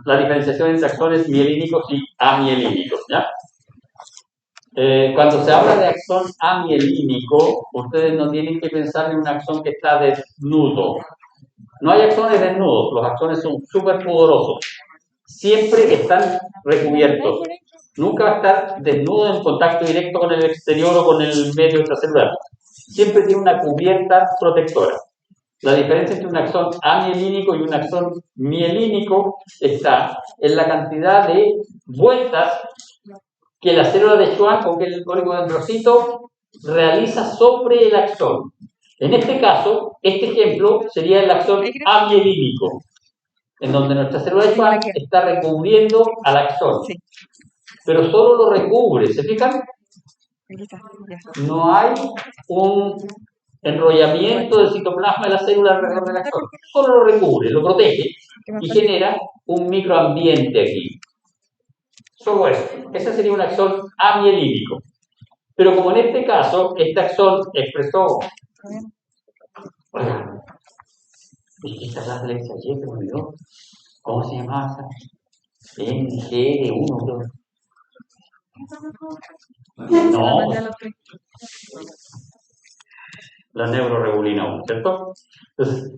la diferenciación entre axones mielínicos y amielínicos, ¿ya? Cuando se habla de axón amielínico, ustedes no tienen que pensar en un axón que está desnudo. No hay axones desnudos, los axones son súper pudorosos. Siempre están recubiertos. Nunca va a estar desnudo en contacto directo con el exterior o con el medio extracelular. Siempre tiene una cubierta protectora. La diferencia entre un axón amielínico y un axón mielínico está en la cantidad de vueltas que la célula de Schwann o que el oligodendrocito realiza sobre el axón. En este caso, este ejemplo sería el axón amielínico, en donde nuestra célula de Schwann está recubriendo al axón. Pero solo lo recubre, ¿se fijan? No hay un enrollamiento del citoplasma de la célula alrededor del axón. Solo lo recubre, lo protege y genera un microambiente aquí. Solo eso. Ese sería un axón amielínico. Pero como en este caso, este axón expresó... Oiga, esta es la selección ayer que me olvidó. ¿Cómo se llamaba esa? NGR1, creo. No. La neuroregulina 1, ¿cierto? Entonces,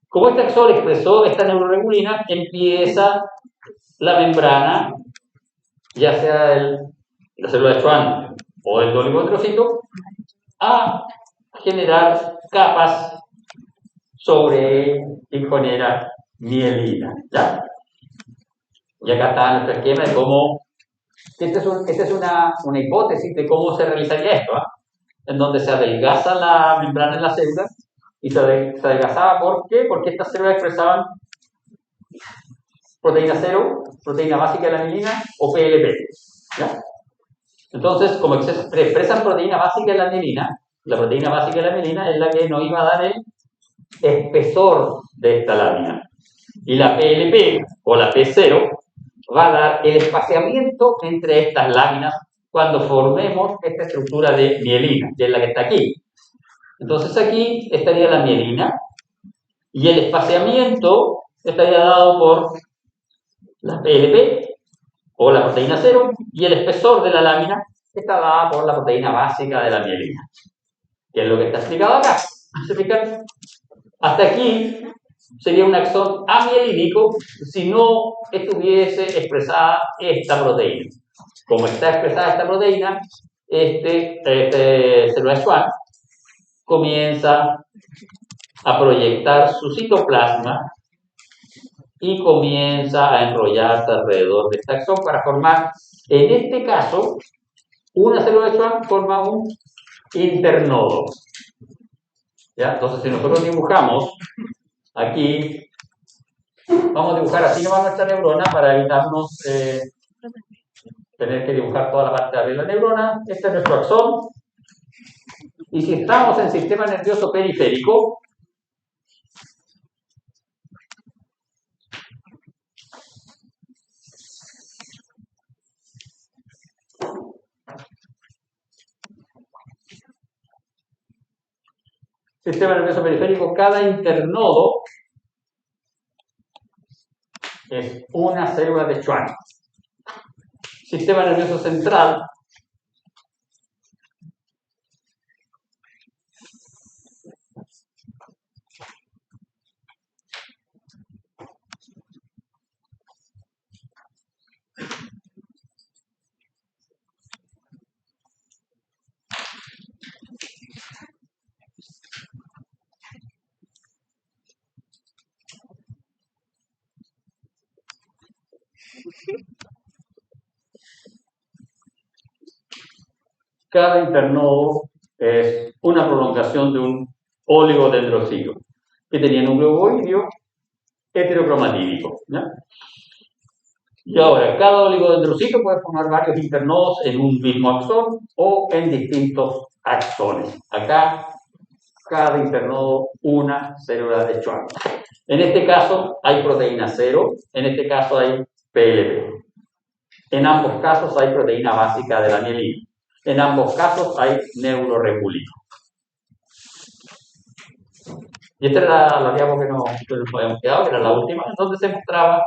como este axón expresó esta neuroregulina, empieza la membrana, ya sea de la célula de Schwann o del oligodendrocito, a generar capas sobre y genera mielina, ¿ya? Y acá está nuestro esquema de cómo, esta es una hipótesis de cómo se realizaría esto, ¿eh? En donde se adelgaza la membrana en la célula y se adelgazaba, ¿por qué? Porque estas células expresaban proteína 0, proteína básica de la mielina o PLP, ¿ya? Entonces, como expresan proteína básica de la mielina, la proteína básica de la mielina es la que nos iba a dar el espesor de esta lámina. Y la PLP o la P0 va a dar el espaciamiento entre estas láminas cuando formemos esta estructura de mielina, que es la que está aquí. Entonces aquí estaría la mielina y el espaciamiento estaría dado por la PLP o la proteína 0 y el espesor de la lámina está dada por la proteína básica de la mielina, que es lo que está explicado acá. ¿Se fijan? Hasta aquí sería un axón amielínico si no estuviese expresada esta proteína. Como está expresada esta proteína, célula de Schwann comienza a proyectar su citoplasma y comienza a enrollarse alrededor de este axón para formar, en este caso, una célula de Schwann forma un internodo. ¿Ya? Entonces, si nosotros dibujamos aquí, vamos a dibujar así nomás nuestra neurona para evitarnos tener que dibujar toda la parte de arriba de la neurona. Este es nuestro axón. Y si estamos en sistema nervioso periférico, cada internodo es una célula de Schwann. Sistema nervioso central, cada internodo es una prolongación de un oligodendrocito que tenía núcleo ovoideo heterocromatídico, ¿ya? Y ahora, cada oligodendrocito puede formar varios internodos en un mismo axón o en distintos axones. Acá, cada internodo, una célula de Schwann. En este caso hay proteína 0, en este caso hay PLP. En ambos casos hay proteína básica de la mielina. En ambos casos hay neuroregulina. Y esta era la diapo que nos habíamos quedado, que era la última, donde se mostraba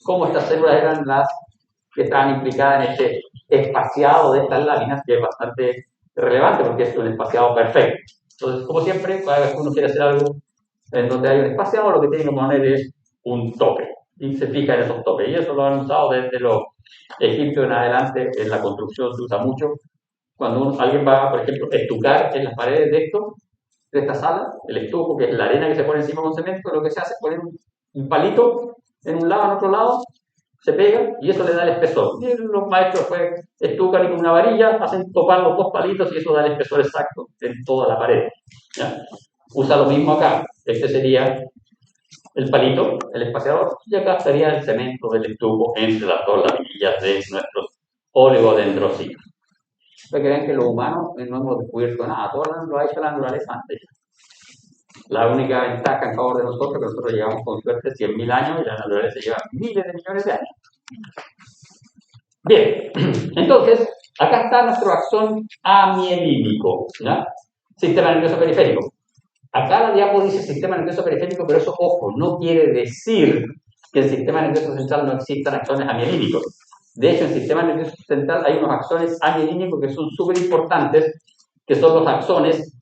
cómo estas células eran las que estaban implicadas en este espaciado de estas láminas, que es bastante relevante porque es un espaciado perfecto. Entonces, como siempre, cada vez que uno quiere hacer algo en donde hay un espaciado, lo que tiene que poner es un tope. Y se fija en esos topes. Y eso lo han usado desde los egipcios en adelante. En la construcción se usa mucho. Cuando alguien va, por ejemplo, a estucar en las paredes de esta sala, el estuco, que es la arena que se pone encima con cemento, lo que se hace es poner un palito en un lado, en otro lado, se pega y eso le da el espesor. Y los maestros pues estucan y con una varilla hacen topar los dos palitos y eso da el espesor exacto en toda la pared. ¿Ya? Usa lo mismo acá. Este sería el palito, el espaciador, y acá estaría el cemento del estuco entre las dos laminillas de nuestros oligodendrocitos. Para que vean que los humanos no hemos descubierto nada, todo lo ha hecho la naturaleza antes. La única ventaja en favor de nosotros es que nosotros llevamos con suerte 100.000 años y la naturaleza lleva miles de millones de años. Bien, entonces, acá está nuestro axón amielínico, ¿ya? Sistema nervioso periférico. Acá la diapo dice sistema nervioso periférico, pero eso, ojo, no quiere decir que en el sistema nervioso central no existan axones amielínicos. De hecho, en el sistema nervioso central hay unos axones amielínicos que son súper importantes, que son los axones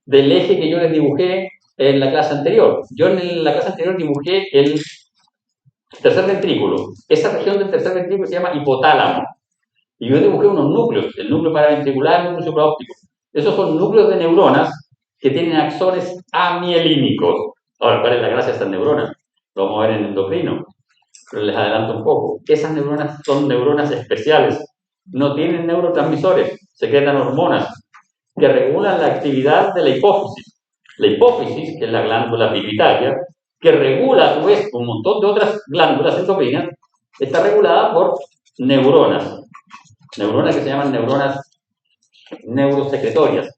del eje que yo les dibujé en la clase anterior. Yo en la clase anterior dibujé el tercer ventrículo. Esa región del tercer ventrículo se llama hipotálamo. Y yo dibujé unos núcleos, el núcleo paraventricular y el núcleo supraóptico. Esos son núcleos de neuronas que tienen axones amielínicos. Ahora, ¿cuál es la gracia de estas neuronas? Lo vamos a ver en endocrino, pero les adelanto un poco. Esas neuronas son neuronas especiales. No tienen neurotransmisores, secretan hormonas que regulan la actividad de la hipófisis. La hipófisis, que es la glándula pituitaria, que regula a su vez un montón de otras glándulas endocrinas, está regulada por neuronas. Neuronas que se llaman neuronas neurosecretorias,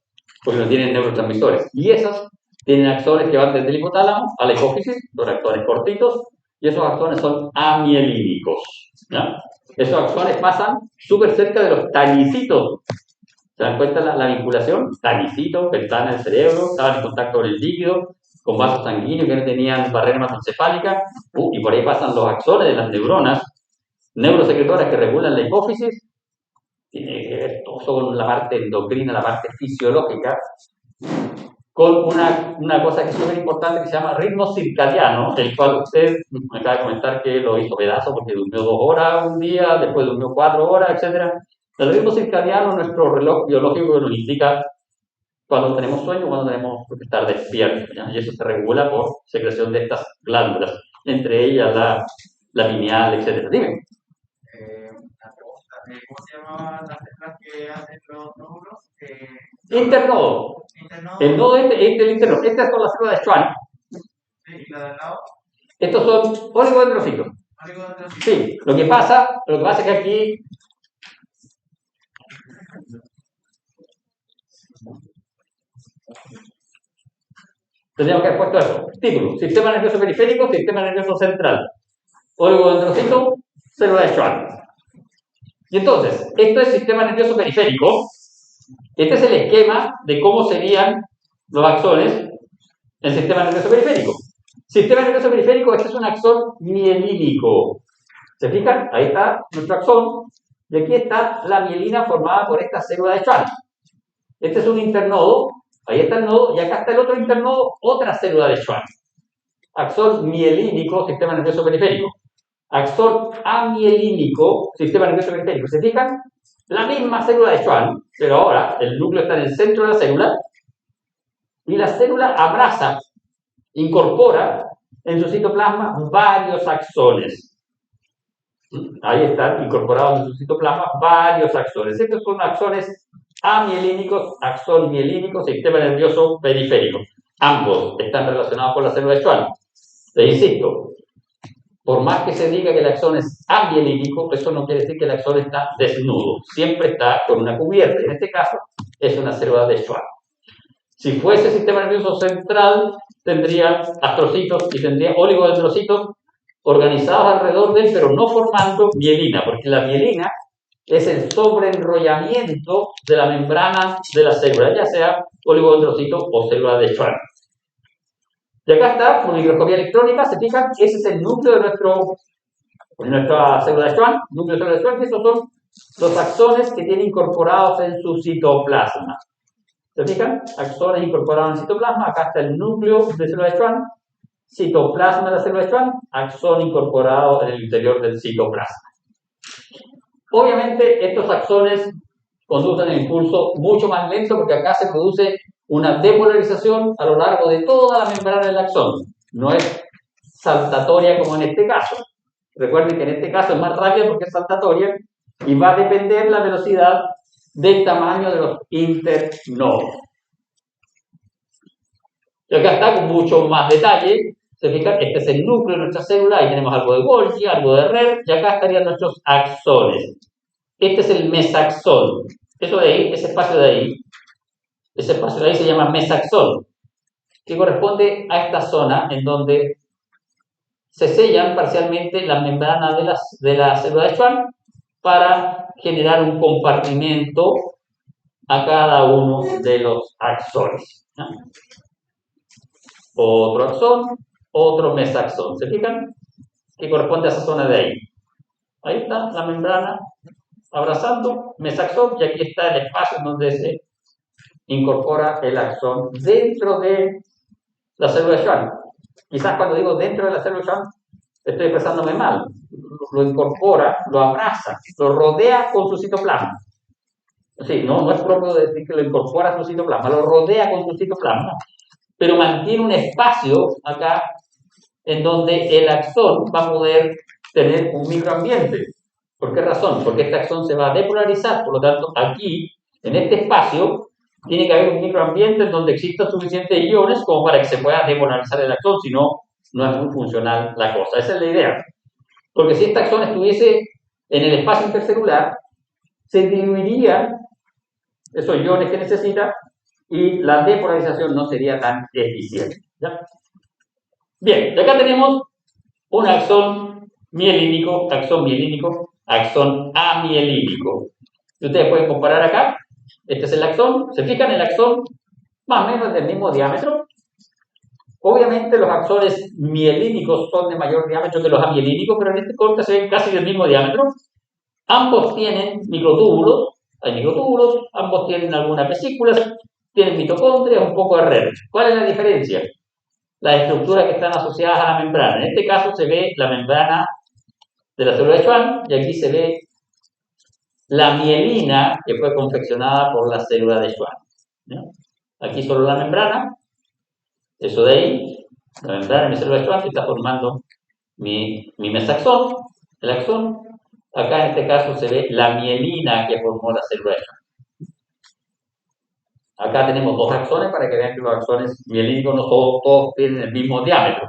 porque no tienen neurotransmisores. Y esas tienen axones que van desde el hipotálamo a la hipófisis, son axones cortitos, y esos axones son amielínicos. ¿Ya? Esos axones pasan súper cerca de los tanicitos. ¿Se dan cuenta la vinculación? Tanicitos, ventana del cerebro, estaban en contacto con el líquido, con vasos sanguíneos que no tenían barrera hematoencefálica, y por ahí pasan los axones de las neuronas neurosecretoras que regulan la hipófisis. Tiene que ver todo con la parte endocrina, la parte fisiológica, con una cosa que es súper importante que se llama ritmo circadiano, el cual usted me acaba de comentar que lo hizo pedazo porque durmió 2 horas un día, después durmió 4 horas, etc. El ritmo circadiano es nuestro reloj biológico que nos indica cuando tenemos sueño, cuando tenemos que estar despiertos, ¿ya? Y eso se regula por secreción de estas glándulas, entre ellas la pineal, etc. Dime. ¿Cómo se llamaban las células que hacen los nódulos? Internodo. El nodo este es el internodo. Estas son las células de Schwann. Sí, ¿y la del lado? Estos son oligodendrocitos. Sí, lo que pasa es que aquí tendríamos que haber puesto eso. Título: sistema nervioso periférico, sistema nervioso central. Oligodendrocito, célula de Schwann. Y entonces, esto es sistema nervioso periférico. Este es el esquema de cómo serían los axones en el sistema nervioso periférico. Sistema nervioso periférico, este es un axón mielínico. ¿Se fijan? Ahí está nuestro axón. Y aquí está la mielina formada por esta célula de Schwann. Este es un internodo. Ahí está el nodo. Y acá está el otro internodo, otra célula de Schwann. Axón mielínico, sistema nervioso periférico. Axón amielínico, sistema nervioso periférico. ¿Se fijan? La misma célula de Schwann, pero ahora el núcleo está en el centro de la célula y la célula abraza, incorpora en su citoplasma varios axones. Ahí están incorporados en su citoplasma varios axones. Estos son axones amielínicos, axón mielínico, sistema nervioso periférico. Ambos están relacionados con la célula de Schwann. Les insisto, por más que se diga que el axón es amielínico, eso no quiere decir que el axón está desnudo. Siempre está con una cubierta. En este caso, es una célula de Schwann. Si fuese sistema nervioso central, tendría astrocitos y tendría oligodendrocitos organizados alrededor de él, pero no formando mielina, porque la mielina es el sobreenrollamiento de la membrana de la célula, ya sea oligodendrocito o célula de Schwann. Y acá está, por microscopía electrónica, se fijan, ese es el núcleo de nuestra célula de Schwann, núcleo de célula de Schwann, que esos son los axones que tiene incorporados en su citoplasma. ¿Se fijan? Axones incorporados en el citoplasma, acá está el núcleo de célula de Schwann, citoplasma de la célula de Schwann, axón incorporado en el interior del citoplasma. Obviamente, estos axones conducen el impulso mucho más lento porque acá se produce una depolarización a lo largo de toda la membrana del axón. No es saltatoria como en este caso. Recuerden que en este caso es más rápida porque es saltatoria y va a depender la velocidad del tamaño de los internodos. Y acá está con mucho más detalle. Se fijan, este es el núcleo de nuestra célula, ahí tenemos algo de Golgi, algo de RER, y acá estarían nuestros axones. Este es el mesaxón. Eso de ahí, ese espacio de ahí se llama mesaxón, que corresponde a esta zona en donde se sellan parcialmente las membranas de la célula de Schwann para generar un compartimento a cada uno de los axones, ¿no? Otro axón, otro mesaxón. ¿Se fijan? Que corresponde a esa zona de ahí. Ahí está la membrana abrazando mesaxón y aquí está el espacio en donde se incorpora el axón dentro de la célula de Schwann. Quizás cuando digo dentro de la célula de Schwann estoy expresándome mal. Lo incorpora, lo abraza, lo rodea con su citoplasma. Sí, no es propio decir que lo incorpora a su citoplasma, lo rodea con su citoplasma, pero mantiene un espacio acá en donde el axón va a poder tener un microambiente. ¿Por qué razón? Porque este axón se va a depolarizar, por lo tanto, aquí, en este espacio, tiene que haber un microambiente en donde existan suficientes iones como para que se pueda depolarizar el axón, si no, no es muy funcional la cosa. Esa es la idea. Porque si este axón estuviese en el espacio intercelular, se diluirían esos iones que necesita y la depolarización no sería tan eficiente. ¿Ya? Bien, y acá tenemos un axón mielínico, axón amielínico. Y ustedes pueden comparar acá. Este es el axón. ¿Se fijan? El axón más o menos del mismo diámetro. Obviamente los axones mielínicos son de mayor diámetro que los amielínicos, pero en este corte se ven casi del mismo diámetro. Ambos tienen microtúbulos, hay microtúbulos, ambos tienen algunas vesículas, tienen mitocondrias, un poco de red. ¿Cuál es la diferencia? Las estructuras que están asociadas a la membrana. En este caso se ve la membrana de la célula de Schwann y aquí se ve la mielina que fue confeccionada por la célula de Schwann. ¿No? Aquí solo la membrana, eso de ahí, la membrana de mi célula de Schwann que está formando mi mesaxón, el axón. Acá en este caso se ve la mielina que formó la célula de Schwann. Acá tenemos dos axones para que vean que los axones mielínicos no todos tienen el mismo diámetro.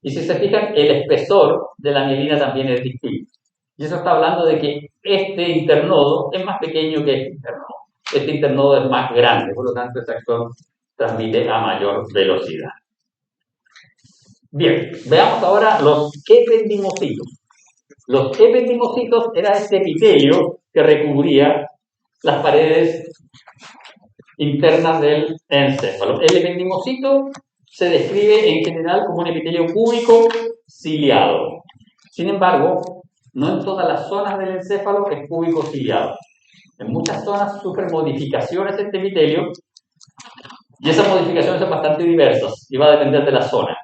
Y si se fijan, el espesor de la mielina también es distinto. Y eso está hablando de que este internodo es más pequeño que este internodo. Este internodo es más grande, por lo tanto, este axón transmite a mayor velocidad. Bien, veamos ahora los ependimocitos. Los ependimocitos era este epitelio que recubría las paredes internas del encéfalo. El ependimocito se describe en general como un epitelio cúbico ciliado. Sin embargo, no en todas las zonas del encéfalo es cúbico ciliado. En muchas zonas sufren modificaciones este epitelio y esas modificaciones son bastante diversas y va a depender de la zona.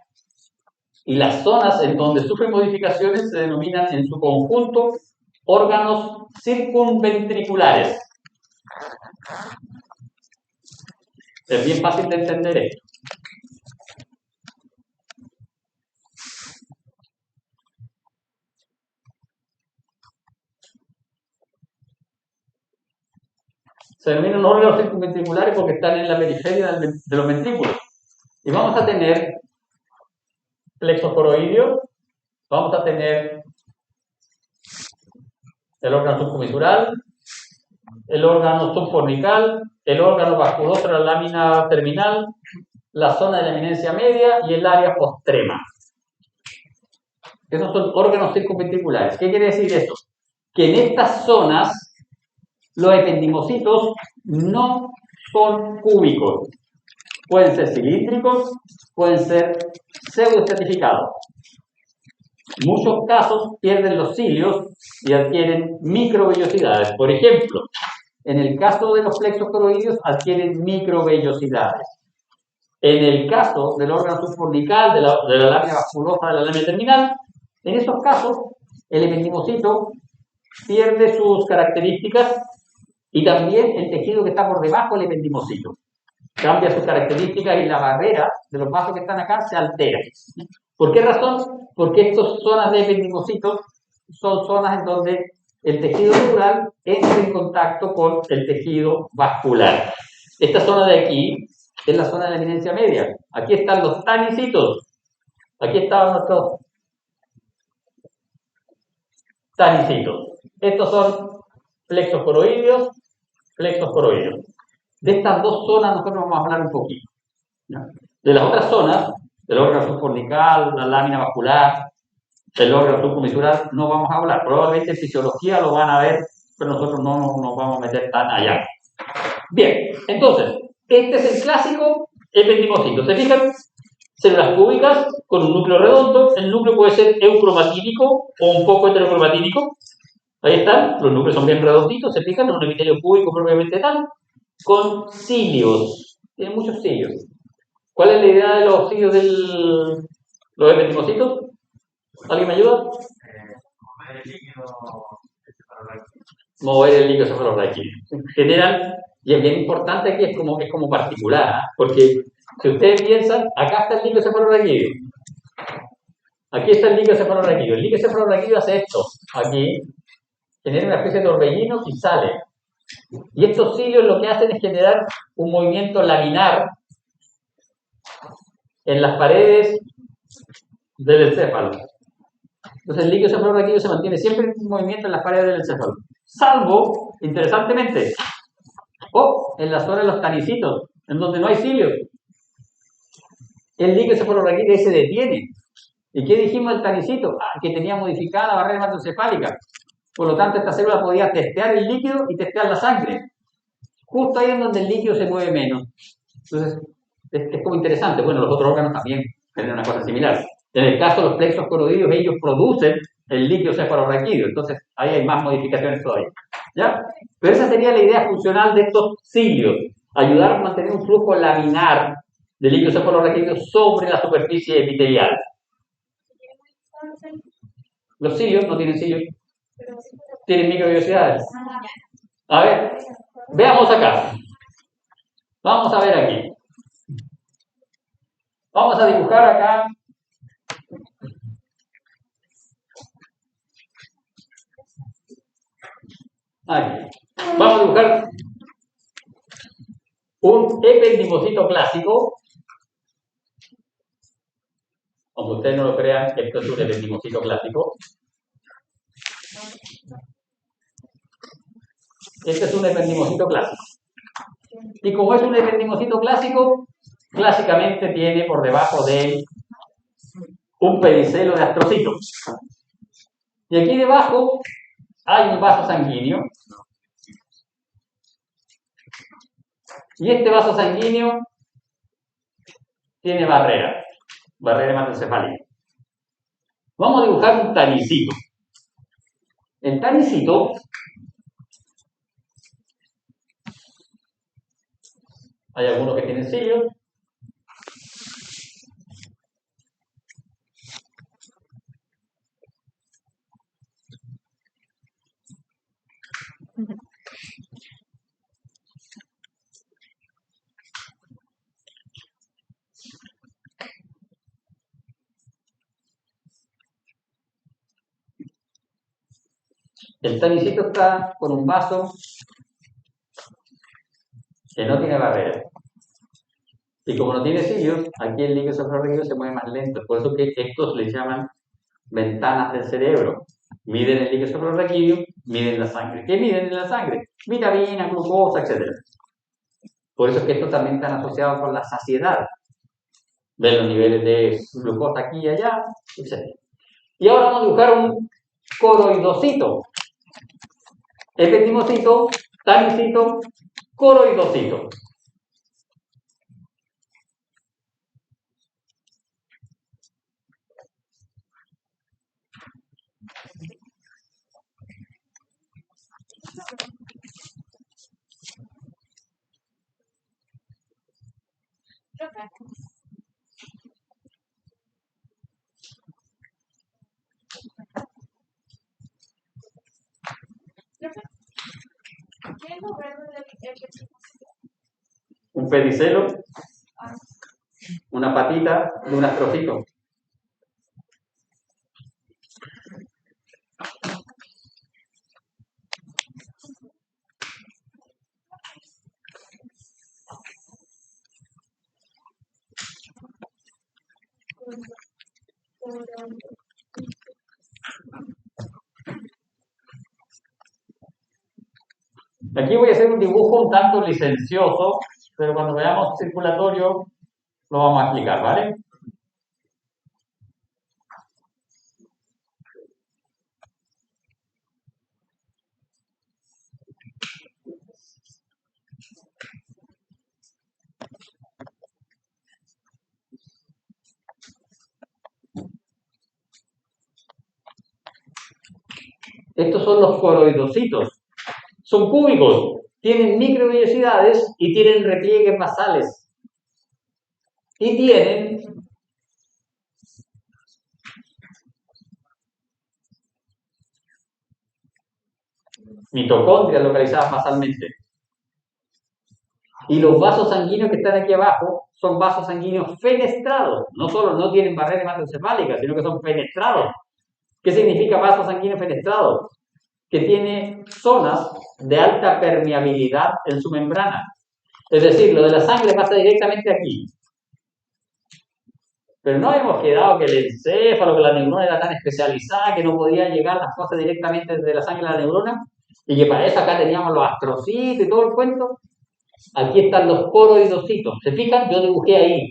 Y las zonas en donde sufren modificaciones se denominan en su conjunto órganos circunventriculares. Es bien fácil de entender esto. Se denominan órganos circunventriculares porque están en la periferia de los ventrículos. Y vamos a tener plexo coroideo, vamos a tener el órgano subcomisural, el órgano subfornical, el órgano vasculoso de la lámina terminal, la zona de la eminencia media y el área postrema. Esos son órganos circunventriculares. ¿Qué quiere decir eso? Que en estas zonas los ependimocitos no son cúbicos. Pueden ser cilíndricos, pueden ser pseudoestratificados. En muchos casos pierden los cilios y adquieren microvellosidades. Por ejemplo, en el caso de los plexos coroideos adquieren microvellosidades. En el caso del órgano subcortical, de la lámina vasculosa, de la lámina terminal, en esos casos el ependimocito pierde sus características y también el tejido que está por debajo del ependimocito cambia sus características y la barrera de los vasos que están acá se altera. ¿Por qué razón? Porque estas zonas de ependimocito son zonas en donde el tejido neural entra en contacto con el tejido vascular. Esta zona de aquí es la zona de la eminencia media. Aquí están los tanicitos. Aquí estaban nuestros tanicitos. Estos son plexos coroideos, plexos coroideos. De estas dos zonas nosotros vamos a hablar un poquito, ¿no? De las otras zonas, del órgano subcortical, la lámina vascular, el órgano subcomisural, no vamos a hablar. Probablemente en fisiología lo van a ver, pero nosotros no nos vamos a meter tan allá. Bien, entonces, este es el clásico ependimocito. ¿Se fijan? Células cúbicas con un núcleo redondo. El núcleo puede ser eucromatínico o un poco heterocromatínico. Ahí están, los núcleos son bien redonditos, ¿se fijan? Un epitelio cúbico propiamente tal, con cilios. Tiene muchos cilios. ¿Cuál es la idea de los cilios de los ependimocitos? ¿Alguien me ayuda? Mover el líquido cefalorraquídeo. Mover el líquido cefalorraquídeo. En general, y es bien importante aquí, es como particular, ¿eh? Porque si ustedes piensan, acá está el líquido cefalorraquídeo. Aquí está el líquido cefalorraquídeo. El líquido cefalorraquídeo hace esto. Aquí genera una especie de torbellino y sale. Y estos cilios lo que hacen es generar un movimiento laminar en las paredes del encéfalo. Entonces el líquido cefalorraquídeo se mantiene siempre en movimiento en las paredes del encéfalo. Salvo, interesantemente, en la zona de los tanicitos, en donde no hay cilios. El líquido cefalorraquídeo se detiene. ¿Y qué dijimos del tanicito? Que tenía modificada la barrera hematoencefálica. Por lo tanto, esta célula podía testear el líquido y testear la sangre. Justo ahí en donde el líquido se mueve menos. Entonces, es como interesante. Bueno, los otros órganos también tienen una cosa similar. En el caso de los plexos coroideos, ellos producen el líquido cefalorraquídeo. Entonces, ahí hay más modificaciones todavía. ¿Ya? Pero esa sería la idea funcional de estos cilios. Ayudar a mantener un flujo laminar de líquido cefalorraquídeo sobre la superficie epitelial. Los cilios no tienen cilios. Tienen microvellosidades. A ver, veamos acá. Vamos a ver aquí. Vamos a dibujar acá. Aquí. Vamos a dibujar un ependimocito clásico. Aunque ustedes no lo crean, esto es un ependimocito clásico. Este es un ependimocito clásico. Y como es un ependimocito clásico, clásicamente tiene por debajo de él un pedicelo de astrocito. Y aquí debajo hay un vaso sanguíneo. Y este vaso sanguíneo tiene barrera hematoencefálica. Vamos a dibujar un tanicito. El tanicito hay algunos que tienen cilios. El tanicito está con un vaso que no tiene barrera. Y como no tiene cilios, aquí el líquido cefalorraquídeo se mueve más lento. Por eso que estos les llaman ventanas del cerebro. Miden el líquido cefalorraquídeo, miden la sangre. ¿Qué miden en la sangre? Vitamina, glucosa, etc. Por eso es que estos también están asociados con la saciedad. Ven los niveles de glucosa aquí y allá, etc. Y ahora vamos a dibujar un coroidocito. Ependimocito, tanicito, coroidocito. Un pedicelo, una patita de un astrocito. Aquí voy a hacer un dibujo un tanto licencioso, pero cuando veamos circulatorio lo vamos a explicar, ¿vale? Estos son los coroidocitos. Son cúbicos, tienen microvellosidades y tienen repliegues basales. Y tienen mitocondrias localizadas basalmente. Y los vasos sanguíneos que están aquí abajo son vasos sanguíneos fenestrados. No solo no tienen barrera hematoencefálica, sino que son fenestrados. ¿Qué significa vaso sanguíneo fenestrado? Que tiene zonas de alta permeabilidad en su membrana. Es decir, lo de la sangre pasa directamente aquí. Pero no hemos quedado que el encéfalo, que la neurona era tan especializada que no podía llegar las cosas directamente desde la sangre a la neurona, y que para eso acá teníamos los astrocitos y todo el cuento. Aquí están los coroidocitos. ¿Se fijan? Yo dibujé ahí.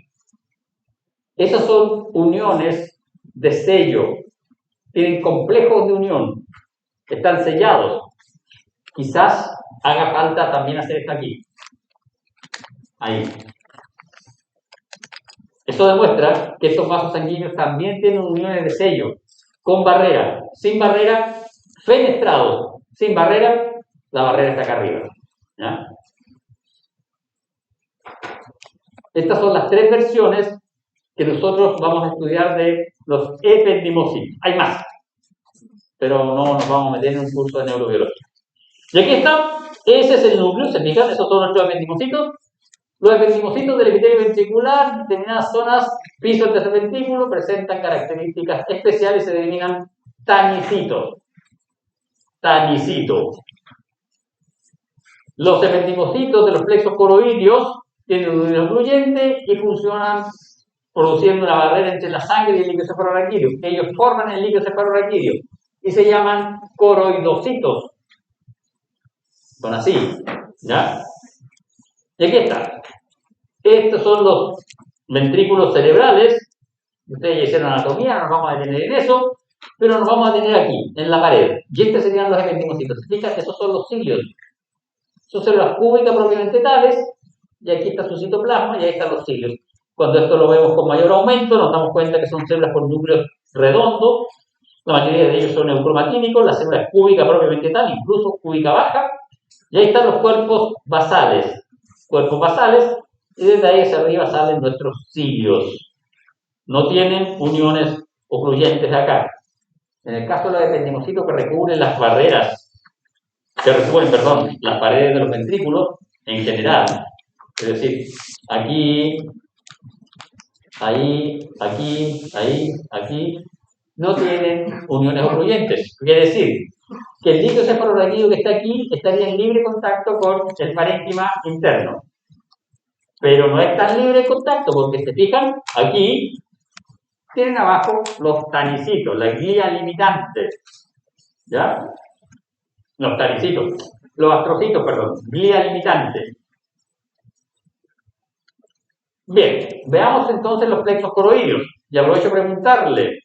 Esas son uniones de sello. Tienen complejos de unión. Están sellados. Quizás haga falta también hacer esto aquí. Ahí. Eso demuestra que estos vasos sanguíneos también tienen uniones de sello, con barrera, sin barrera, fenestrados, sin barrera, la barrera está acá arriba. ¿Ya? Estas son las tres versiones que nosotros vamos a estudiar de los ependimocitos. Hay más, pero no nos vamos a meter en un curso de neurobiología. Y aquí está, ese es el núcleo, se fijan, esos son nuestros ependimocitos. Los ependimocitos del epitelio ventricular, en determinadas zonas, piso del tercer ventrículo, presentan características especiales y se denominan tanicitos. Tanicitos. Los ependimocitos de los plexos coroideos tienen un unión ocluyente y funcionan produciendo una barrera entre la sangre y el líquido cefalorraquídeo. Ellos forman el líquido cefalorraquídeo y se llaman coroidocitos. Son así, ¿ya? Y aquí está. Estos son los ventrículos cerebrales. Ustedes ya hicieron anatomía, no nos vamos a detener en eso, pero nos vamos a detener aquí, en la pared. Y estos serían los ependimocitos. Fíjate que esos son los cilios. Son células cúbicas propiamente tales, y aquí está su citoplasma, y ahí están los cilios. Cuando esto lo vemos con mayor aumento, nos damos cuenta que son células con núcleos redondos. La mayoría de ellos son neocromatínicos, la célula es cúbica propiamente tal, incluso cúbica baja. Y ahí están los cuerpos basales. Cuerpos basales, y desde ahí hacia arriba salen nuestros cilios. No tienen uniones ocluyentes acá. En el caso de los ependimocitos que recubren las barreras, las paredes de los ventrículos en general, es decir, aquí, ahí, aquí, ahí, aquí, no tienen uniones ocluyentes. Quiere decir que el líquido cefalorraquídeo que está aquí estaría en libre contacto con el parénquima interno. Pero no es tan libre contacto porque, se fijan, aquí tienen abajo los tanicitos, la glía limitante. ¿Ya? Los tanicitos, los astrocitos, perdón, glía limitante. Bien, veamos entonces los plexos coroideos. Y aprovecho para preguntarle.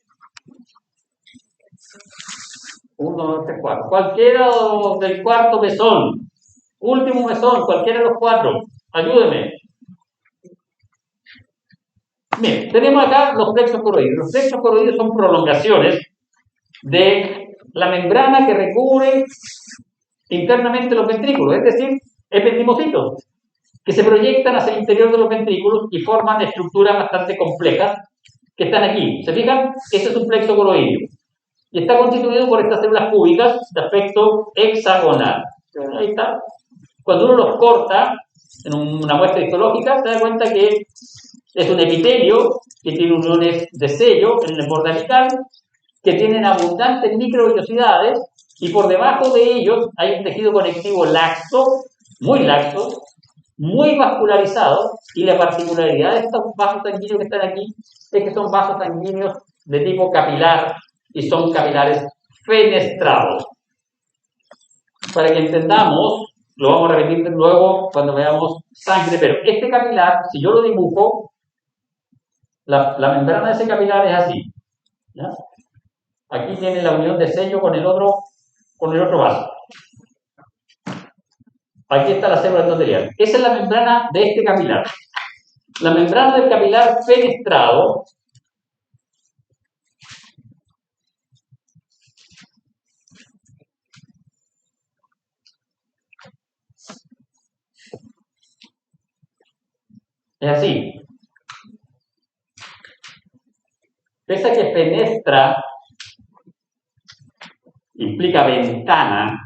1, 2, 3, 4. Cualquiera del cuarto mesón, último mesón, cualquiera de los cuatro. Ayúdeme. Bien, tenemos acá los plexos coroideos. Los plexos coroideos son prolongaciones de la membrana que recubre internamente los ventrículos, es decir, ependimocitos, que se proyectan hacia el interior de los ventrículos y forman estructuras bastante complejas que están aquí. ¿Se fijan? Este es un plexo coroideo. Y está constituido por estas células cúbicas de aspecto hexagonal. Ahí está. Cuando uno los corta en una muestra histológica, se da cuenta que es un epitelio que tiene uniones de sello en el borde apical, que tienen abundantes microvellosidades, y por debajo de ellos hay un tejido conectivo laxo, muy vascularizado, y la particularidad de estos vasos sanguíneos que están aquí es que son vasos sanguíneos de tipo capilar y son capilares fenestrados. Para que entendamos, lo vamos a repetir luego cuando veamos sangre, pero este capilar, si yo lo dibujo, la membrana de ese capilar es así, ¿ya? Aquí tiene la unión de sello con el otro vaso. Aquí está la célula endotelial. Esa es la membrana de este capilar. La membrana del capilar fenestrado es así. Esa que fenestra implica ventana,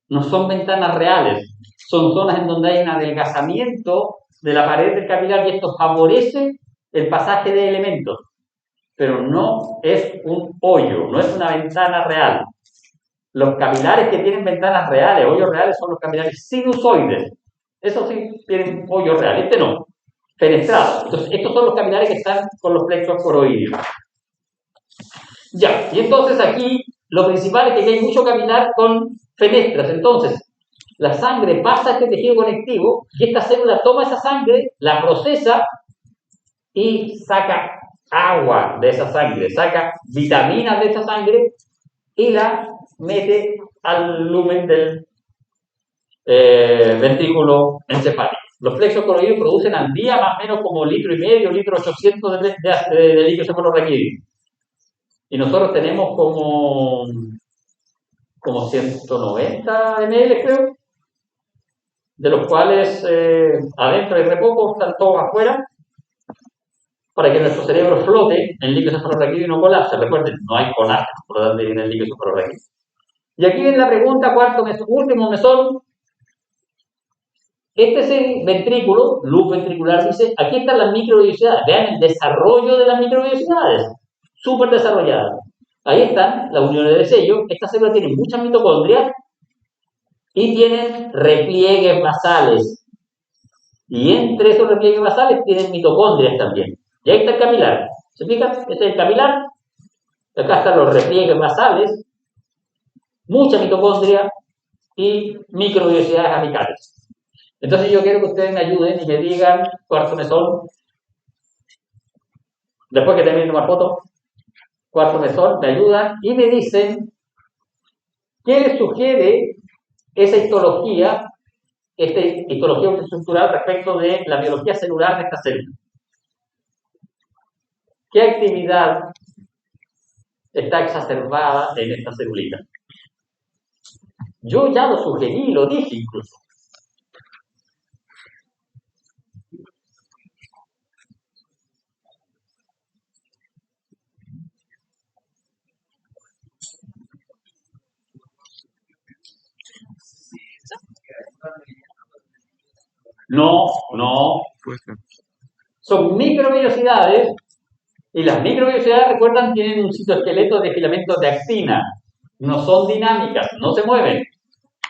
no son ventanas reales, son zonas en donde hay un adelgazamiento de la pared del capilar y esto favorece el pasaje de elementos, pero no es un hoyo, no es una ventana real. Los capilares que tienen ventanas reales, hoyos reales, son los capilares sinusoides. Esos sí tienen hoyo real, este no, fenestrado. Entonces, estos son los capilares que están con los plexos coroideos. Ya, y entonces aquí lo principal es que aquí hay mucho capilar con fenestras. Entonces, la sangre pasa a este tejido conectivo y esta célula toma esa sangre, la procesa y saca agua de esa sangre, saca vitaminas de esa sangre y la mete al lumen del ventrículo encefálico. Los plexos coroideos producen al día más o menos como 1,5 litro, 800 de líquido cefalorraquídeo. Y nosotros tenemos como 190 ml, creo, de los cuales adentro hay re poco, están todos afuera, para que nuestro cerebro flote en líquido cefalorraquídeo y no colapse. Recuerden, no hay colágeno, por lo tanto viene el líquido cefalorraquídeo. Y aquí viene la pregunta, último mesón. Este es el ventrículo, luz ventricular, dice, aquí están las microvellosidades. Vean el desarrollo de las microvellosidades, súper desarrolladas. Ahí están las uniones de sello. Estas células tienen muchas mitocondrias y tienen repliegues basales. Y entre esos repliegues basales tienen mitocondrias también. Y ahí está el capilar. ¿Se fijan? Este es el capilar. Acá están los repliegues basales, mucha mitocondria y microvellosidades apicales. Entonces yo quiero que ustedes me ayuden y me digan, cuarto mesón, después que termine de tomar foto, cuarto mesón, me ayudan y me dicen qué les sugiere esa histología estructural respecto de la biología celular de esta célula. ¿Qué actividad está exacerbada en esta celulita? Yo ya lo sugerí, lo dije incluso. No. Son microvellosidades y las microvellosidades, recuerdan, tienen un citoesqueleto de filamentos de actina. No son dinámicas, no se mueven.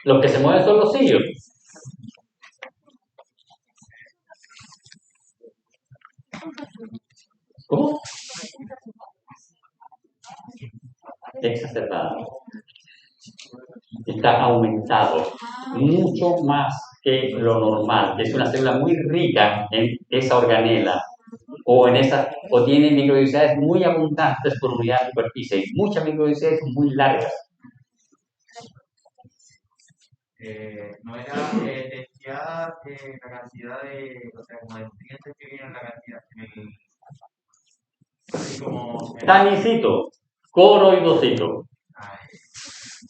Los que se mueven son los cilios. ¿Cómo? Exacerbado. Está aumentado mucho más que lo normal, que es una célula muy rica en esa organela o tiene microvellosidades muy abundantes por unidad de superficie y muchas microvellosidades muy largas. No era testear la cantidad de, o sea, como de nutrientes que vienen la cantidad así como... Tanicito, coroidocito.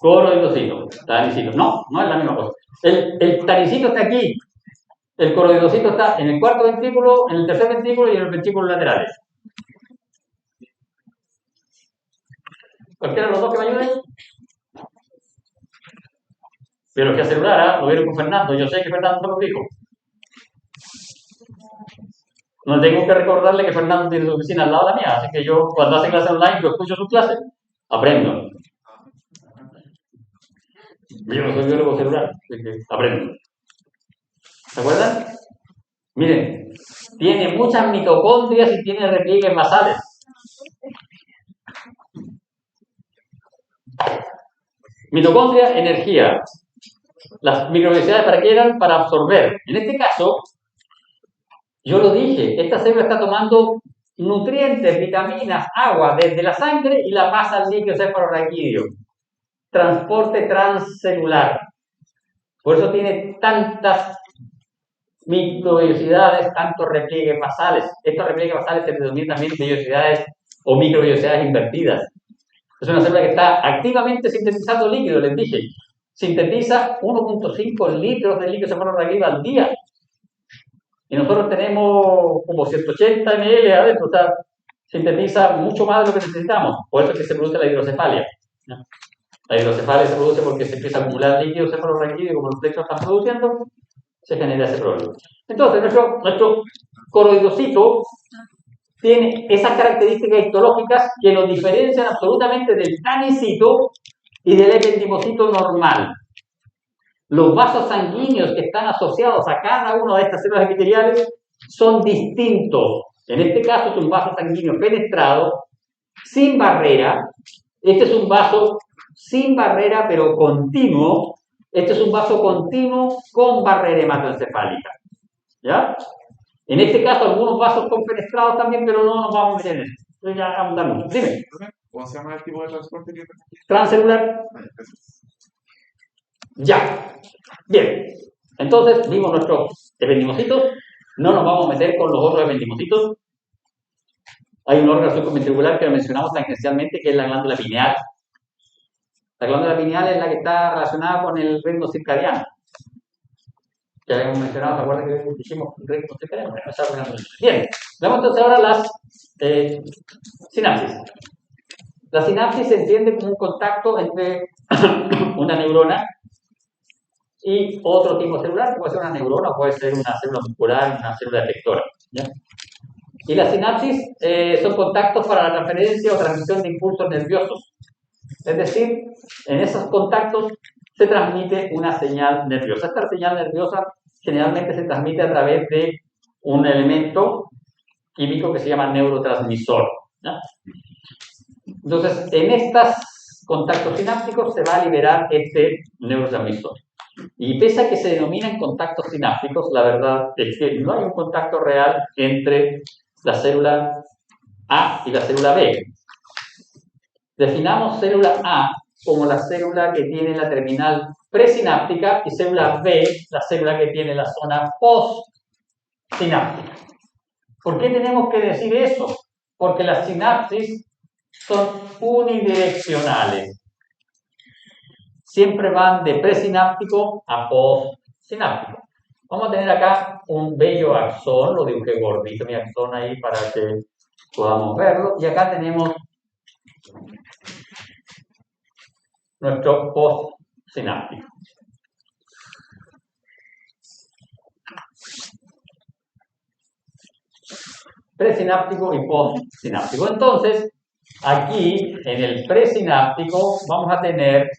Coroidocito, tanicito. No, no es la misma cosa. El tanicito está aquí. El coroidocito está en el cuarto ventrículo, en el tercer ventrículo y en los ventrículos laterales. ¿Cualquiera de los dos que me ayuden? Pero que celular, lo vieron con Fernando. Yo sé que Fernando lo dijo. No tengo que recordarle que Fernando tiene su oficina al lado de la mía, así que yo cuando hace clase online, yo escucho sus clases, aprendo. Yo no soy biólogo celular, así que aprendo. ¿Se acuerdan? Miren, tiene muchas mitocondrias y tiene repliegues basales. Mitocondria, energía. Las microvellosidades, ¿para qué eran? Para absorber. En este caso, yo lo dije, esta célula está tomando nutrientes, vitaminas, agua desde la sangre y la pasa al líquido cefalorraquídeo. Transporte transcelular. Por eso tiene tantas microvellosidades, tantos repliegues basales. Estos repliegues basales se denominan también vellosidades o microvellosidades invertidas. Es una célula que está activamente sintetizando líquido, les dije. Sintetiza 1.5 litros de líquido cefalorraquídeo al día. Y nosotros tenemos como 180 ml adentro, o sea, sintetiza mucho más de lo que necesitamos. Por eso es que se produce la hidrocefalia. La hidrocefalia se produce porque se empieza a acumular líquido cefalorraquídeo y como los plexos están produciendo, se genera ese problema. Entonces, nuestro coroidocito tiene esas características histológicas que lo diferencian absolutamente del tanicito y del ependimocito normal. Los vasos sanguíneos que están asociados a cada una de estas células epiteliales son distintos. En este caso es un vaso sanguíneo fenestrado, sin barrera. Este es un vaso sin barrera, pero continuo. Este es un vaso continuo con barrera hematoencefálica. ¿Ya? En este caso, algunos vasos son fenestrados también, pero no nos vamos a meter en eso. Entonces ya abundamos. Dime. ¿Cómo se llama el tipo de transporte que Transcelular. Ya. Bien. Entonces, vimos nuestros ependimocitos. No nos vamos a meter con los otros ependimocitos. Hay un órgano subventricular que lo mencionamos tangencialmente, que es la glándula pineal. La glándula pineal es la que está relacionada con el ritmo circadiano. Que habíamos mencionado, ¿se acuerdan que dijimos ritmo circadiano? Bien, veamos entonces ahora las sinapsis. La sinapsis se entiende como un contacto entre una neurona y otro tipo celular, que puede ser una neurona o puede ser una célula muscular, una célula efectora. ¿Ya? Y las sinapsis son contactos para la transferencia o transmisión de impulsos nerviosos. Es decir, en esos contactos se transmite una señal nerviosa. Esta señal nerviosa generalmente se transmite a través de un elemento químico que se llama neurotransmisor. ¿Ya? Entonces, en estos contactos sinápticos se va a liberar este neurotransmisor. Y pese a que se denominan contactos sinápticos, la verdad es que no hay un contacto real entre la célula A y la célula B. Definamos célula A como la célula que tiene la terminal presináptica y célula B, la célula que tiene la zona postsináptica. ¿Por qué tenemos que decir eso? Porque las sinapsis son unidireccionales. Siempre van de presináptico a postsináptico. Vamos a tener acá un bello axón, lo dibujé gordito mi axón ahí para que podamos verlo. Y acá tenemos nuestro postsináptico. Presináptico y postsináptico. Entonces, aquí en el presináptico vamos a tener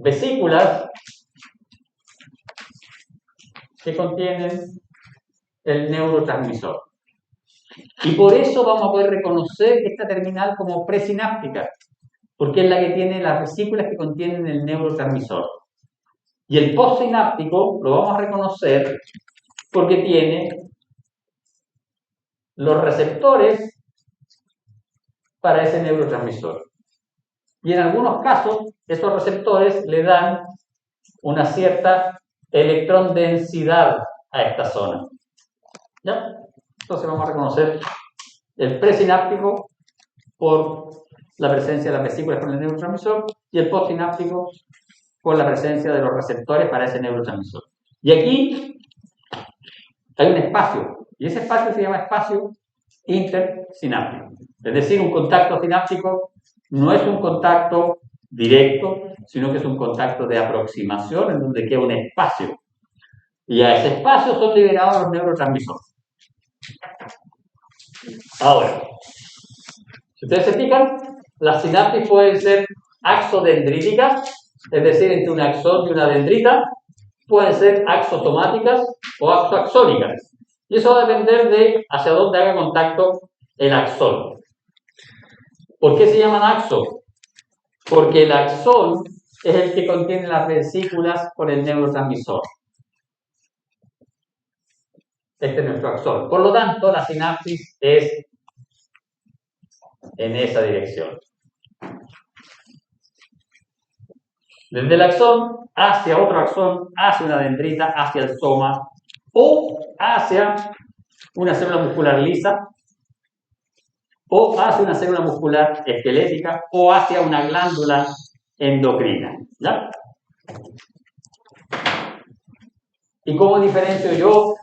vesículas que contienen el neurotransmisor. Y por eso vamos a poder reconocer esta terminal como presináptica, porque es la que tiene las vesículas que contienen el neurotransmisor. Y el postsináptico lo vamos a reconocer porque tiene los receptores para ese neurotransmisor. Y en algunos casos, estos receptores le dan una cierta electrón densidad a esta zona. ¿Ya? Entonces vamos a reconocer el presináptico por la presencia de las vesículas con el neurotransmisor y el postsináptico por la presencia de los receptores para ese neurotransmisor. Y aquí hay un espacio, y ese espacio se llama espacio intersináptico. Es decir, un contacto sináptico no es un contacto directo, sino que es un contacto de aproximación en donde queda un espacio. Y a ese espacio son liberados los neurotransmisores. Ahora, si ustedes se fijan, las sinapsis pueden ser axodendríticas, es decir, entre un axón y una dendrita, pueden ser axosomáticas o axoaxónicas. Y eso va a depender de hacia dónde haga contacto el axón. ¿Por qué se llaman axo? Porque el axón es el que contiene las vesículas con el neurotransmisor. Este es nuestro axón. Por lo tanto, la sinapsis es en esa dirección. Desde el axón hacia otro axón, hacia una dendrita, hacia el soma o hacia una célula muscular lisa o hacia una célula muscular esquelética o hacia una glándula endocrina. ¿Ya? ¿Y cómo diferencio yo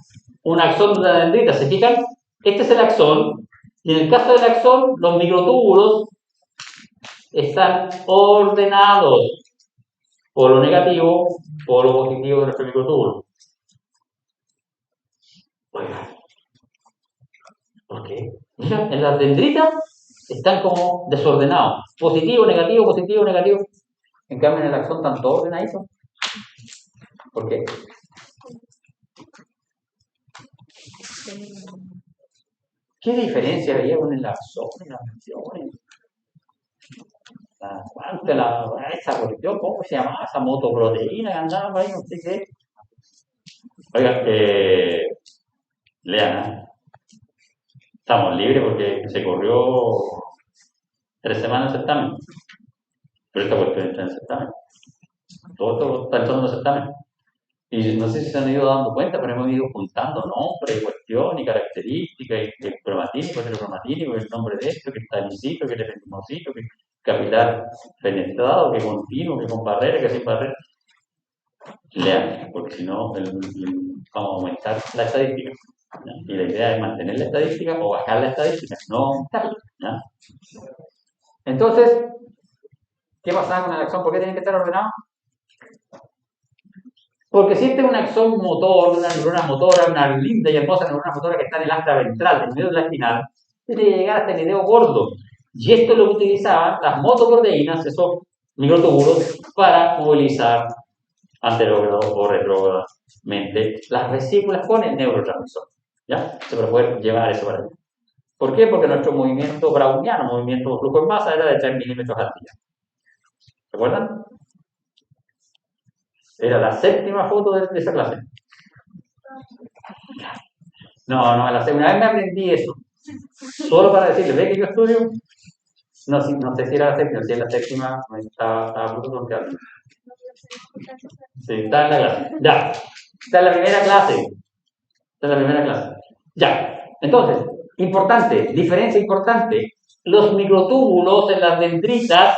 un axón de una dendrita? ¿Se fijan? Este es el axón y en el caso del axón los microtúbulos están ordenados. Polo negativo, polo positivo de nuestro microtúbulo. Oigan, ¿por qué? Mira, en las dendritas están como desordenados. Positivo, negativo, positivo, negativo. En cambio, en el axón están todos ordenaditos. ¿Por qué? ¿Qué diferencia había con el axón en las regiones? Esa cuestión, ¿cómo se llamaba? Esa motoproteína que andaba ahí, no sé qué. Oiga, lean, estamos libres porque se corrió 3 semanas el certamen. Pero esta cuestión está en el certamen. Todo esto está entrando en el certamen. Y no sé si se han ido dando cuenta, pero hemos ido juntando nombres, cuestión y características, y el cromatínico, el cromatínico, el nombre de esto, que está lisito, que es ependimocito, que capital penetrado, que continuo, que con barrera, que sin barrera. Lean, porque si no vamos a aumentar la estadística. ¿Ya? Y la idea es mantener la estadística o bajar la estadística, no aumentarla. ¿Ya? Entonces, ¿qué pasa con el axón? ¿Por qué tienen que estar ordenados? Porque si este es un axón motor, una neurona motora, una linda y hermosa neurona motora que está en el astra ventral, en medio de la espinal, tiene que llegar hasta el dedo gordo. Y esto es lo que utilizaban las motoproteínas, esos microtúbulos, para movilizar anterógrado o retrógradamente las vesículas con el neurotransmisor. ¿Ya? Se puede poder llevar eso para allá. ¿Por qué? Porque nuestro movimiento browniano, movimiento de flujo en masa, era de 3 milímetros al día. ¿Se acuerdan? Era la 7ª foto de esa clase. No, una vez me aprendí eso. Solo para decirle, ¿ve que yo estudio? No sé si era la 7ª, si es la 7ª, estaba bruto con que hablo. Sí, está en la clase. Ya. Está en la primera clase. Ya. Entonces, importante, diferencia importante. Los microtúbulos en las dendritas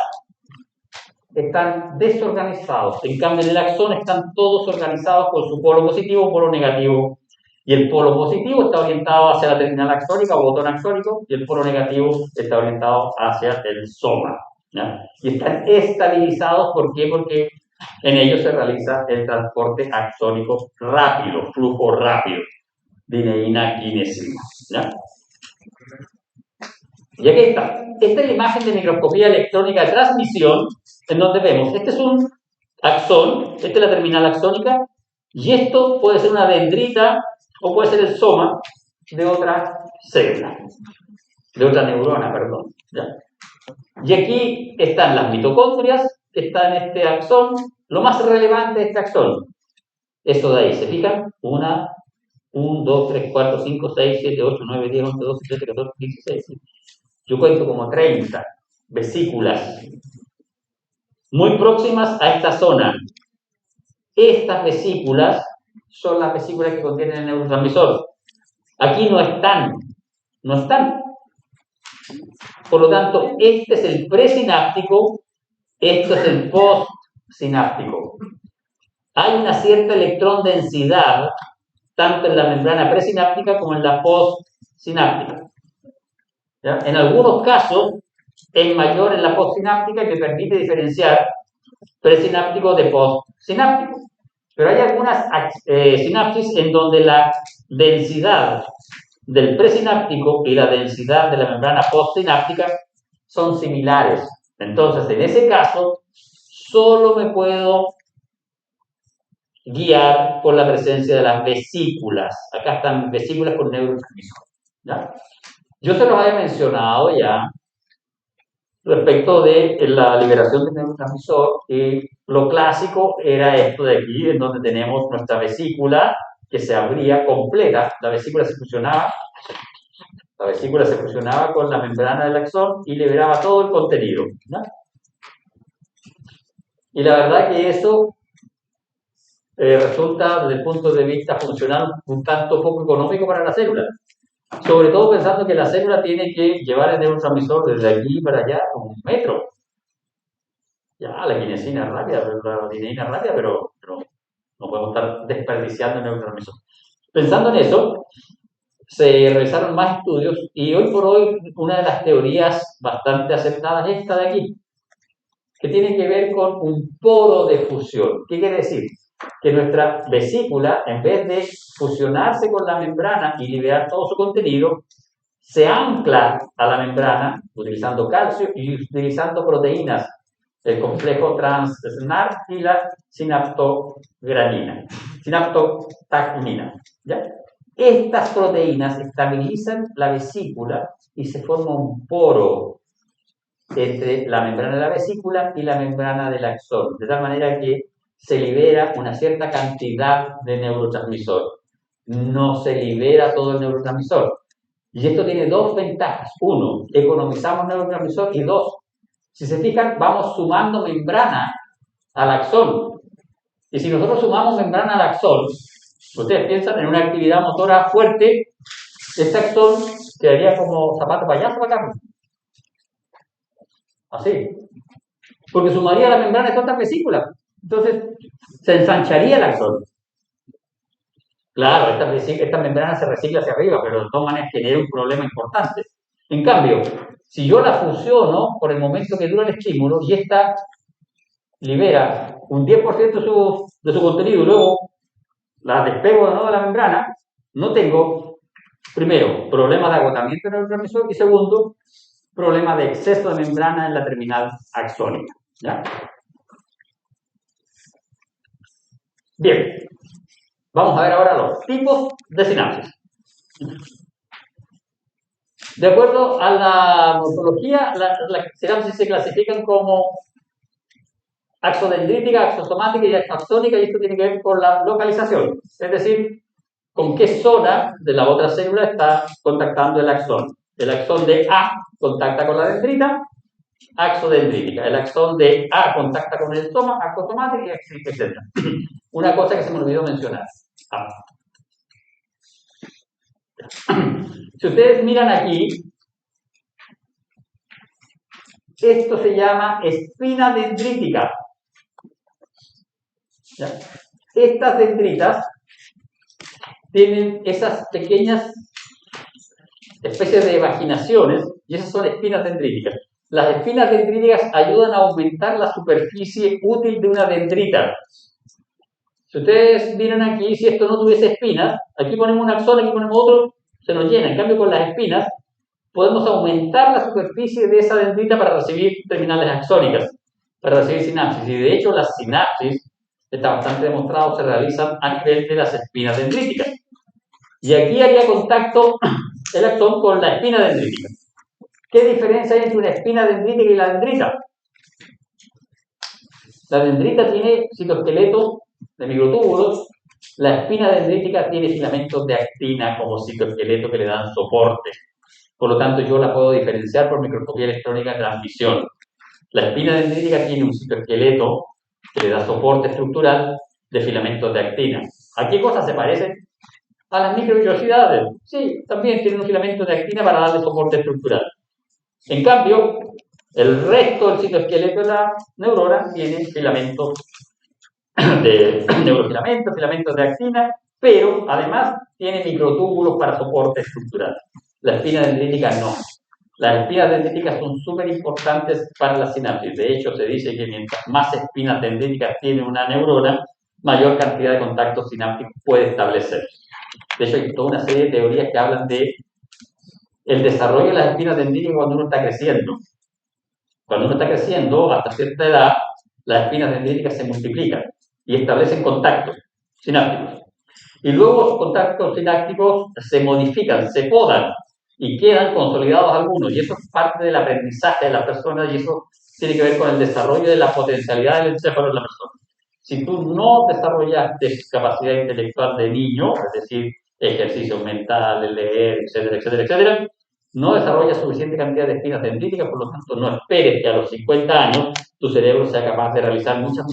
están desorganizados. En cambio, en el axón están todos organizados por su polo positivo o polo negativo. Y el polo positivo está orientado hacia la terminal axónica o botón axónico, y el polo negativo está orientado hacia el soma. ¿Ya? Y están estabilizados, ¿por qué? Porque en ellos se realiza el transporte axónico rápido, flujo rápido, dineína, quinesina. ¿Ya? Y aquí está. Esta es la imagen de microscopía electrónica de transmisión, en donde vemos, este es un axón, esta es la terminal axónica, y esto puede ser una dendrita o puede ser el soma de otra célula, de otra neurona, perdón. ¿Ya? Y aquí están las mitocondrias, está en este axón, lo más relevante de este axón. Esto de ahí, ¿se fijan? 1, 2, 3, 4, 5, 6, 7, 8, 9, 10, 11, 12, 13, 14, 15, 16. Yo cuento como 30 vesículas muy próximas a esta zona. Estas vesículas son las vesículas que contienen el neurotransmisor. Aquí no están. Por lo tanto, este es el presináptico Esto es el postsináptico. Hay una cierta electrón densidad tanto en la membrana presináptica como en la postsináptica. ¿Ya? En algunos casos es mayor en la postsináptica y me permite diferenciar presináptico de postsináptico. Pero hay algunas sinapsis en donde la densidad del presináptico y la densidad de la membrana postsináptica son similares. Entonces, en ese caso, solo me puedo guiar por la presencia de las vesículas. Acá están vesículas con neurotransmisor. ¿Ya? Yo se los había mencionado ya respecto de la liberación del neurotransmisor, y lo clásico era esto de aquí, en donde tenemos nuestra vesícula que se abría completa, la vesícula se fusionaba con la membrana del axón y liberaba todo el contenido, ¿no? Y la verdad que eso resulta, desde el punto de vista funcional, un tanto poco económico para la célula. Sobre todo pensando que la célula tiene que llevar el neurotransmisor desde aquí para allá un metro. Ya, la kinesina es rápida, la adenina es rápida, pero no podemos estar desperdiciando el neurotransmisor. Pensando en eso, se realizaron más estudios y hoy por hoy una de las teorías bastante aceptadas es esta de aquí, que tiene que ver con un poro de fusión. ¿Qué quiere decir? Que nuestra vesícula, en vez de fusionarse con la membrana y liberar todo su contenido, se ancla a la membrana utilizando calcio y utilizando proteínas, el complejo trans-SNART y la sinaptogranina, sinaptotagmina. ¿Ya? Estas proteínas estabilizan la vesícula y se forma un poro entre la membrana de la vesícula y la membrana del axón, de tal manera que se libera una cierta cantidad de neurotransmisor. No se libera todo el neurotransmisor. Y esto tiene dos ventajas. Uno, economizamos neurotransmisor, y dos, si se fijan, vamos sumando membrana al axón. Y si nosotros sumamos membrana al axón, ustedes piensan en una actividad motora fuerte, este axón quedaría como zapato payaso para acá. Así. Porque sumaría la membrana de todas las vesículas. Entonces, se ensancharía el axón. Claro, esta membrana se recicla hacia arriba, pero de todas maneras genera un problema importante. En cambio, si yo la fusiono por el momento que dura el estímulo y esta libera un 10% de su contenido y luego la despego de nuevo de la membrana, no tengo, primero, problema de agotamiento del neurotransmisor y segundo, problema de exceso de membrana en la terminal axónica. ¿Ya? Bien, vamos a ver ahora los tipos de sinapsis. De acuerdo a la morfología, las sinapsis se clasifican como axodendrítica, axosomática y axónica, y esto tiene que ver con la localización, es decir, con qué zona de la otra célula está contactando el axón. El axón de A contacta con la dendrita, axodendrítica. El axón de A contacta con el estoma, axosomática, etc. Una cosa que se me olvidó mencionar. Si ustedes miran aquí, esto se llama espina dendrítica. ¿Ya? Estas dendritas tienen esas pequeñas especies de vaginaciones y esas son espinas dendríticas. Las espinas dendríticas ayudan a aumentar la superficie útil de una dendrita. Si ustedes miran aquí, si esto no tuviese espinas, aquí ponemos un axón, aquí ponemos otro, se nos llena. En cambio, con las espinas podemos aumentar la superficie de esa dendrita para recibir terminales axónicas, para recibir sinapsis. Y de hecho, las sinapsis, está bastante demostrado, se realizan a nivel de las espinas dendríticas. Y aquí haría contacto el axón con la espina dendrítica. ¿Qué diferencia hay entre una espina dendrítica y la dendrita? La dendrita tiene citoesqueletos de microtúbulos, la espina dendrítica tiene filamentos de actina como citoesqueleto que le dan soporte. Por lo tanto, yo la puedo diferenciar por microscopía electrónica de transmisión. La espina dendrítica tiene un citoesqueleto que le da soporte estructural de filamentos de actina. ¿A qué cosas se parecen? A las microvellosidades. Sí, también tiene un filamento de actina para darle soporte estructural. En cambio, El resto del citoesqueleto de la neurona tiene filamentos de neurofilamentos, filamentos de actina, pero además tiene microtúbulos para soporte estructural. La espina dendrítica no. Las espinas dendríticas son súper importantes para la sinapsis. De hecho, se dice que mientras más espinas dendríticas tiene una neurona, mayor cantidad de contactos sinápticos puede establecer. De hecho, hay toda una serie de teorías que hablan de el desarrollo de las espinas dendríticas cuando uno está creciendo. Cuando uno está creciendo, hasta cierta edad, las espinas dendríticas se multiplican y establecen contactos sinápticos. Y luego los contactos sinápticos se modifican, se podan y quedan consolidados algunos. Y eso es parte del aprendizaje de la persona y eso tiene que ver con el desarrollo de la potencialidad del encéfalo de la persona. Si tú no desarrollaste capacidad intelectual de niño, es decir, ejercicios mentales, leer, etcétera, etcétera, etcétera, no desarrollas suficiente cantidad de espinas dendríticas, por lo tanto no esperes que a los 50 años tu cerebro sea capaz de realizar muchas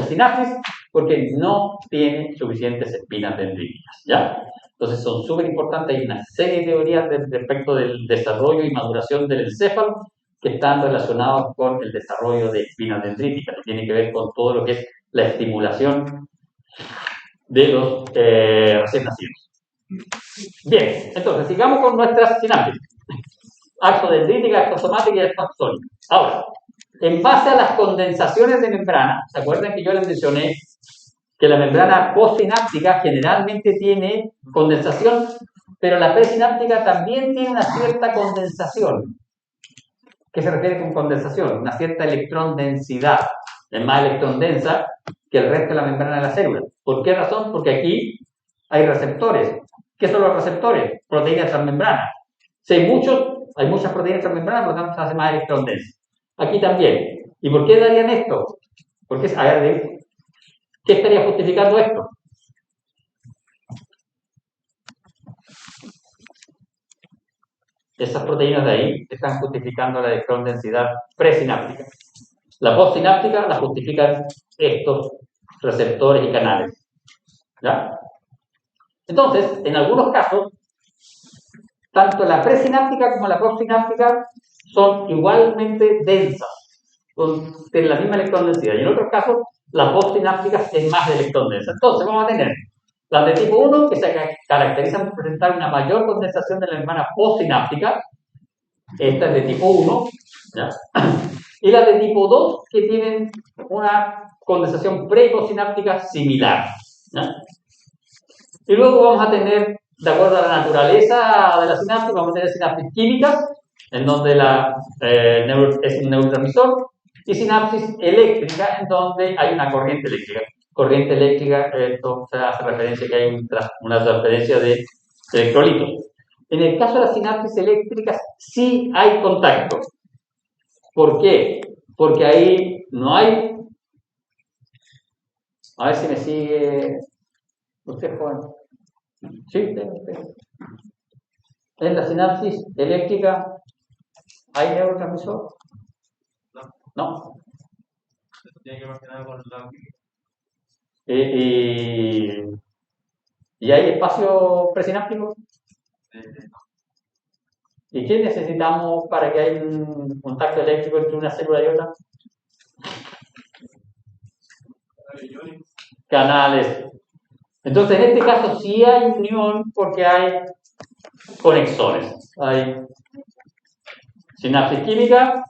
sinapsis, porque no tiene suficientes espinas dendríticas, ¿ya? Entonces son súper importantes, hay una serie de teorías respecto del desarrollo y maduración del encéfalo que están relacionados con el desarrollo de espinas dendríticas, que tiene que ver con todo lo que es la estimulación de los recién nacidos. Bien, entonces sigamos con nuestras sinapsis. Axodendrítica, axosomática y axoxónica. Ahora, en base a las condensaciones de membrana, ¿se acuerdan que yo les mencioné que la membrana postsináptica generalmente tiene condensación, pero la presináptica también tiene una cierta condensación? ¿Qué se refiere con condensación? Una cierta electrón densidad. Es más electrón densa que el resto de la membrana de la célula. ¿Por qué razón? Porque aquí hay receptores. ¿Qué son los receptores? Proteínas transmembranas. Si hay muchas proteínas transmembranas, por lo tanto se hace más electrón denso. Aquí también. ¿Y por qué darían esto? ¿Qué estaría justificando esto? Esas proteínas de ahí están justificando la electrón densidad presináptica. La postsináptica la justifican estos receptores y canales. ¿Ya? Entonces, en algunos casos, tanto la presináptica como la postsináptica son igualmente densas, tienen la misma electrón densidad. Y en otros casos, la postsináptica es más de electrón densa. Entonces, vamos a tener las de tipo 1, que se caracterizan por presentar una mayor condensación de la membrana postsináptica. Esta es de tipo 1. ¿Ya? Y las de tipo 2, que tienen una condensación pre- y postsináptica similar. ¿Ya? Y luego vamos a tener, de acuerdo a la naturaleza de la sinapsis, vamos a tener sinapsis químicas, en donde es un neurotransmisor, y sinapsis eléctrica, en donde hay una corriente eléctrica. Corriente eléctrica, esto se hace referencia que hay una transferencia de electrolitos. En el caso de las sinapsis eléctricas, sí hay contacto. ¿Por qué? Porque ahí no hay... A ver si me sigue... Usted, joven. Sí, en la sinapsis eléctrica hay neurotransmisor. No. Esto tiene que ver con la... ¿Y hay espacio presináptico? ¿Y qué necesitamos para que haya un contacto eléctrico entre una célula y otra? Canales. Entonces, en este caso sí hay unión porque hay conexones. Hay sinapsis química,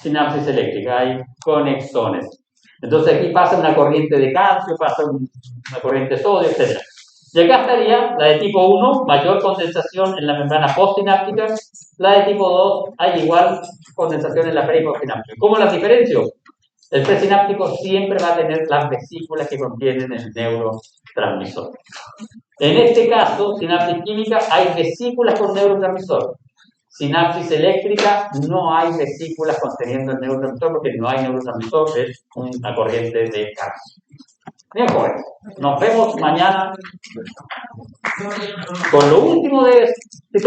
sinapsis eléctrica, hay conexones. Entonces aquí pasa una corriente de calcio, pasa una corriente de sodio, etc. Y acá estaría la de tipo 1, mayor condensación en la membrana postsináptica. La de tipo 2, hay igual condensación en la pre- y postsináptica. ¿Cómo las diferencio? El presináptico siempre va a tener las vesículas que contienen el neurotransmisor. En este caso, sinapsis química, hay vesículas con neurotransmisor. Sinapsis eléctrica, no hay vesículas conteniendo el neurotransmisor porque no hay neurotransmisor, es una corriente de calcio. Bien, jóvenes, nos vemos mañana con lo último de